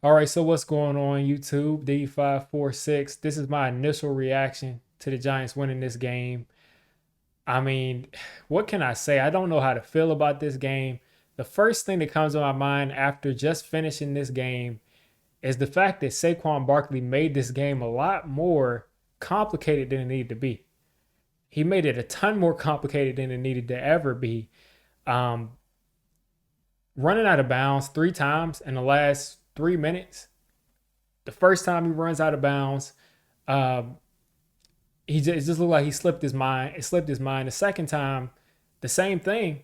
All right, so what's going on YouTube? D546. This is my initial reaction to the Giants winning this game. I mean, what can I say? I don't know how to feel about this game. The first thing that comes to my mind after just finishing this game is the fact that Saquon Barkley made this game a lot more complicated than it needed to be. He made it a ton more complicated than it needed to ever be. Um, Running out of bounds 3 times in the last 3 minutes. The first time he runs out of bounds, um, it just looked like he slipped his mind. It slipped his mind. The second time, the same thing,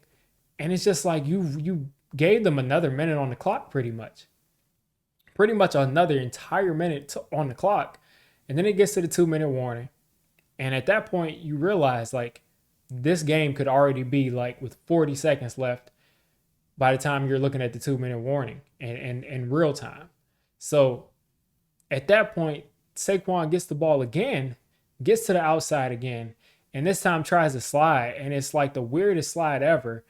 and it's just like you gave them another minute on the clock, pretty much another entire minute on the clock, and then it gets to the 2 minute warning, and at that point you realize like this game could already be like with 40 seconds left by the time you're looking at the 2 minute warning and in real time. So at that point, Saquon gets the ball again, gets to the outside again, and this time tries to slide. And it's like the weirdest slide ever.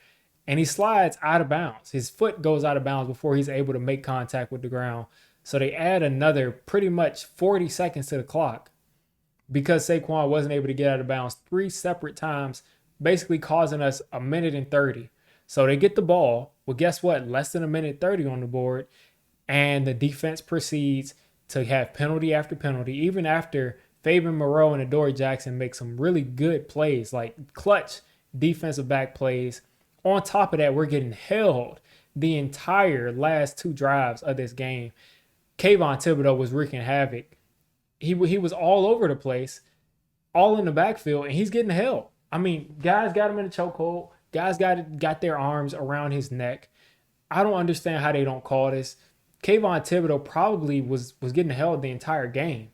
And he slides out of bounds. His foot goes out of bounds before he's able to make contact with the ground. So they add another pretty much 40 seconds to the clock because Saquon wasn't able to get out of bounds 3 separate times, basically causing us a minute and 30. So they get the ball. Well, guess what? Less than a minute 30 on the board. And the defense proceeds to have penalty after penalty, even after Fabian Moreau and Adoree Jackson make some really good plays, like clutch defensive back plays. On top of that, we're getting held the entire last 2 drives of this game. Kayvon Thibodeau was wreaking havoc. He was all over the place, all in the backfield, and he's getting held. I mean, guys got him in a chokehold. Guys got their arms around his neck. I don't understand how they don't call this. Kayvon Thibodeau probably was getting held the entire game,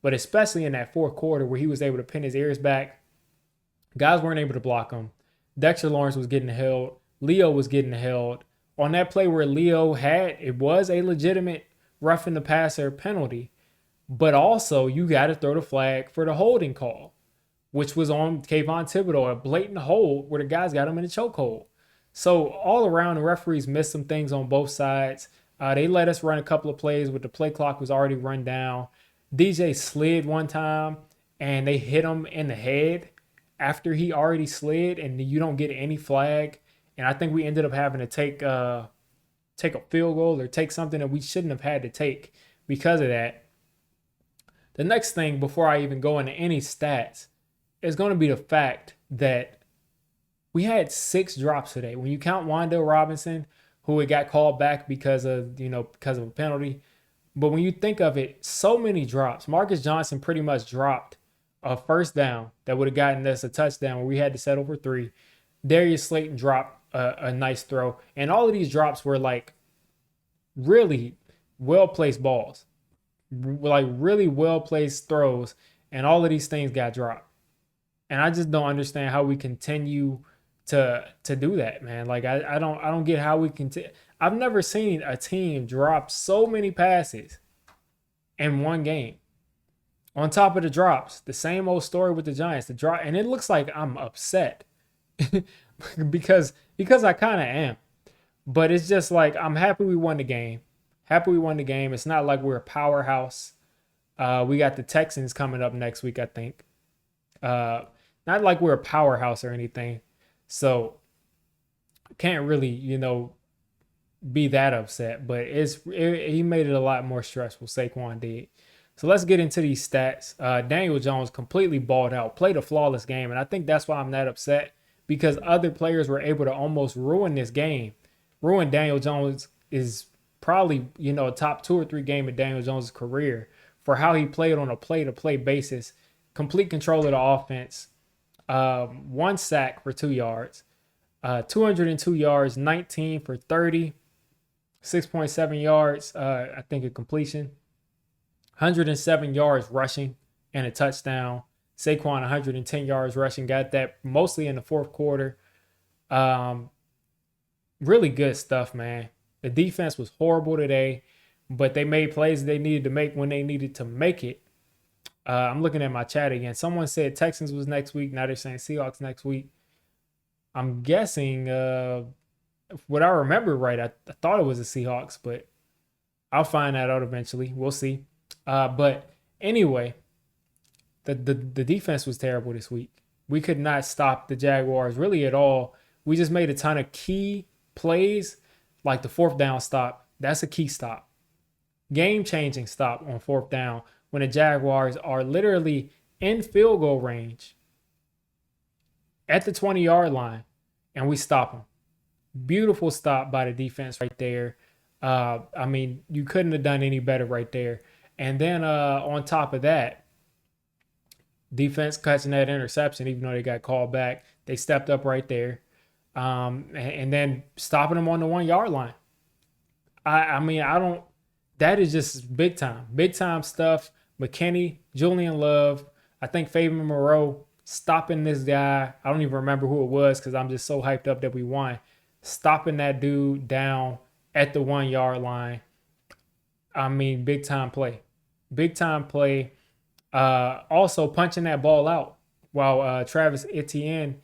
but especially in that fourth quarter where he was able to pin his ears back, guys weren't able to block him. Dexter Lawrence was getting held. Leo was getting held. On that play where Leo it was a legitimate roughing the passer penalty, but also you got to throw the flag for the holding call, which was on Kayvon Thibodeau, a blatant hold where the guys got him in a chokehold. So all around, the referees missed some things on both sides. They let us run a couple of plays, but the play clock was already run down. DJ slid one time, and they hit him in the head after he already slid, and you don't get any flag. And I think we ended up having to take a field goal or take something that we shouldn't have had to take because of that. The next thing, before I even go into any stats, is going to be the fact that we had 6 drops today. When you count Wan'Dale Robinson, who it got called back because of a penalty. But when you think of it, so many drops. Marcus Johnson pretty much dropped a first down that would have gotten us a touchdown where we had to settle for 3. Darius Slayton dropped a nice throw. And all of these drops were like really well-placed balls. Like really well-placed throws. And all of these things got dropped. And I just don't understand how we continue to do that, man. Like I don't get how we can. I've never seen a team drop so many passes in one game. On top of the drops, the same old story with the Giants. The drop, and it looks like I'm upset because I kind of am. But it's just like I'm happy we won the game. Happy we won the game. It's not like we're a powerhouse. We got the Texans coming up next week, I think. Not like we're a powerhouse or anything. So can't really, be that upset. But he made it a lot more stressful. Saquon did. So let's get into these stats. Daniel Jones completely balled out, played a flawless game. And I think that's why I'm that upset, because other players were able to almost ruin this game. Ruin Daniel Jones is probably, a top 2 or 3 game in Daniel Jones' career for how he played on a play-to-play basis. Complete control of the offense. 1 sack for 2 yards, 202 yards, 19 for 30, 6.7 yards, I think a completion, 107 yards rushing and a touchdown. Saquon 110 yards rushing, got that mostly in the fourth quarter. Really good stuff, man. The defense was horrible today, but they made plays they needed to make when they needed to make it. I'm looking at my chat again. Someone said Texans was next week. Now they're saying Seahawks next week. I'm guessing, what I remember right, I thought it was the Seahawks, but I'll find that out eventually. We'll see. But anyway, the defense was terrible this week. We could not stop the Jaguars really at all. We just made a ton of key plays, like the fourth down stop. That's a key stop. Game changing stop on fourth down when the Jaguars are literally in field goal range at the 20-yard line and we stop them. Beautiful stop by the defense right there. I mean, you couldn't have done any better right there. And then on top of that, defense catching that interception, even though they got called back, they stepped up right there. And then stopping them on the 1 yard line. I mean, I don't, that is just big time stuff. McKinney, Julian Love, I think Fabian Moreau stopping this guy. I don't even remember who it was because I'm just so hyped up that we won. Stopping that dude down at the 1 yard line. I mean, big time play. Big time play. Also punching that ball out while Travis Etienne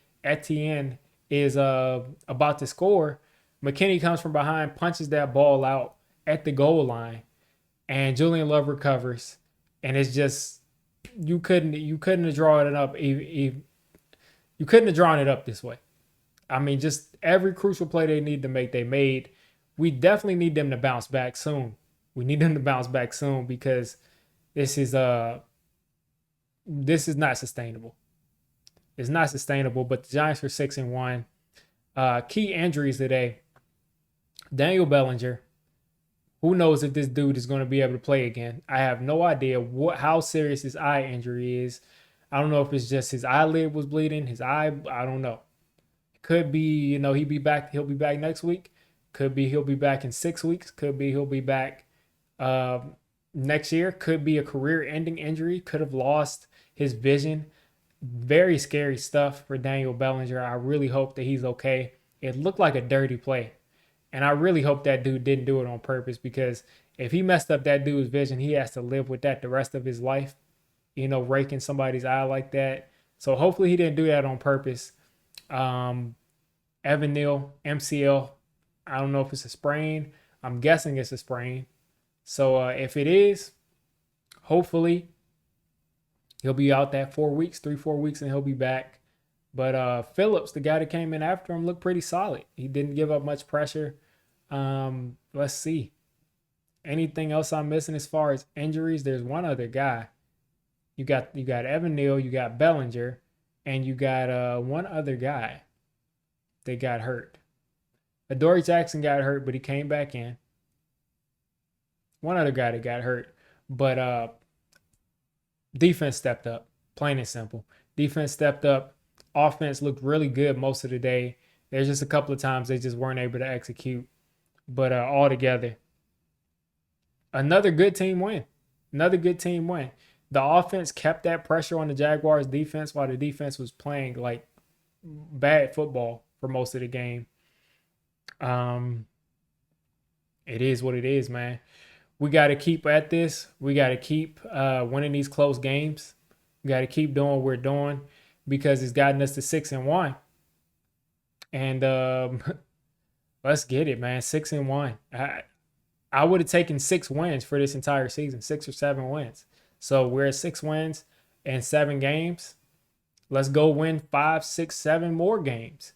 is about to score. McKinney comes from behind, punches that ball out at the goal line, and Julian Love recovers. And it's just you couldn't have drawn it up. You couldn't have drawn it up this way. I mean, just every crucial play they need to make, they made. We definitely need them to bounce back soon. We need them to bounce back soon because this is not sustainable. It's not sustainable. But the Giants are 6-1. Key injuries today. Daniel Bellinger. Who knows if this dude is going to be able to play again? I have no idea how serious his eye injury is. I don't know if it's just his eyelid was bleeding, his eye. I don't know. Could be, he'll be back next week. Could be he'll be back in 6 weeks. Could be he'll be back next year. Could be a career-ending injury. Could have lost his vision. Very scary stuff for Daniel Bellinger. I really hope that he's okay. It looked like a dirty play. And I really hope that dude didn't do it on purpose because if he messed up that dude's vision, he has to live with that the rest of his life, raking somebody's eye like that. So hopefully he didn't do that on purpose. Evan Neal, MCL. I don't know if it's a sprain. I'm guessing it's a sprain. So if it is, hopefully he'll be out that 4 weeks, 3-4 weeks, and he'll be back. But Phillips, the guy that came in after him, looked pretty solid. He didn't give up much pressure. Let's see. Anything else I'm missing as far as injuries? There's one other guy. You got Evan Neal, you got Bellinger, and you got one other guy that got hurt. Adoree Jackson got hurt, but he came back in. One other guy that got hurt. But defense stepped up, plain and simple. Defense stepped up. Offense looked really good most of the day. There's just a couple of times they just weren't able to execute. But all together, another good team win. Another good team win. The offense kept that pressure on the Jaguars defense while the defense was playing like bad football for most of the game. It is what it is, man. We got to keep at this. We got to keep winning these close games. We got to keep doing what we're doing because it's gotten us to 6-1. And let's get it, man. 6-1. I would have taken 6 wins for this entire season, 6 or 7 wins. So we're at 6 wins and 7 games. Let's go win 5, 6, 7 more games.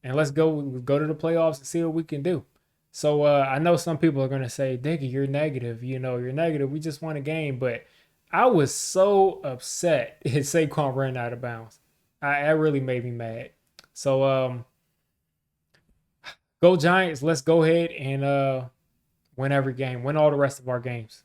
And let's go to the playoffs and see what we can do. So I know some people are going to say, Diggy, you're negative. You're negative. We just won a game. But I was so upset at Saquon running out of bounds. That really made me mad. So go Giants. Let's go ahead and win every game. Win all the rest of our games.